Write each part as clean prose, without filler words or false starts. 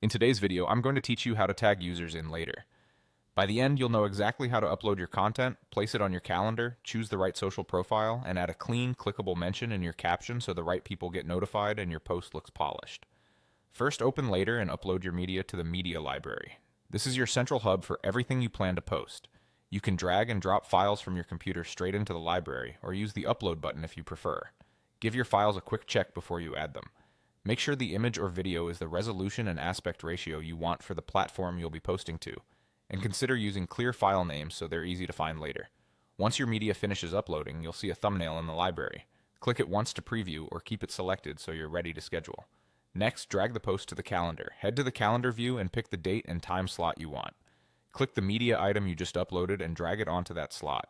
In today's video, I'm going to teach you how to tag users in later. By the end, you'll know exactly how to upload your content, place it on your calendar, choose the right social profile, and add a clean, clickable mention in your caption so the right people get notified and your post looks polished. First, open Later and upload your media to the media library. This is your central hub for everything you plan to post. You can drag and drop files from your computer straight into the library, or use the upload button if you prefer. Give your files a quick check before you add them. Make sure the image or video is the resolution and aspect ratio you want for the platform you'll be posting to, and consider using clear file names so they're easy to find later. Once your media finishes uploading, you'll see a thumbnail in the library. Click it once to preview or keep it selected so you're ready to schedule. Next, drag the post to the calendar. Head to the calendar view and pick the date and time slot you want. Click the media item you just uploaded and drag it onto that slot.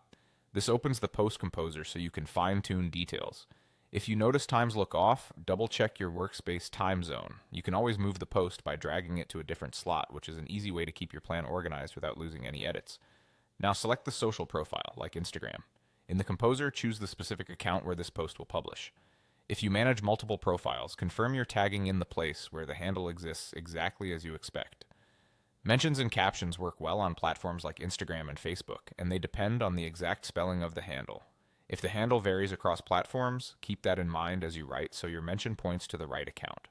This opens the post composer so you can fine-tune details. If you notice times look off, double-check your workspace time zone. You can always move the post by dragging it to a different slot, which is an easy way to keep your plan organized without losing any edits. Now select the social profile, like Instagram. In the composer, choose the specific account where this post will publish. If you manage multiple profiles, confirm you're tagging in the place where the handle exists exactly as you expect. Mentions and captions work well on platforms like Instagram and Facebook, and they depend on the exact spelling of the handle. If the handle varies across platforms, keep that in mind as you write so your mention points to the right account.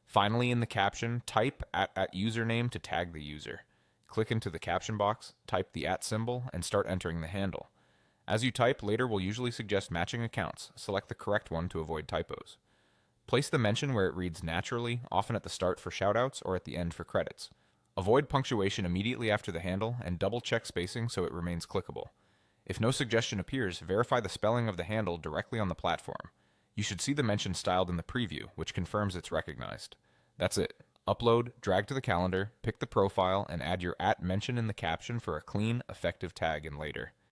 Finally, in the caption, type at username to tag the user. Click into the caption box, type the @ symbol, and start entering the handle. As you type, Later will usually suggest matching accounts. Select the correct one to avoid typos. Place the mention where it reads naturally, often at the start for shoutouts or at the end for credits. Avoid punctuation immediately after the handle and double-check spacing so it remains clickable. If no suggestion appears, verify the spelling of the handle directly on the platform. You should see the mention styled in the preview, which confirms it's recognized. That's it. Upload, drag to the calendar, pick the profile, and add your @ mention in the caption for a clean, effective tag in Later.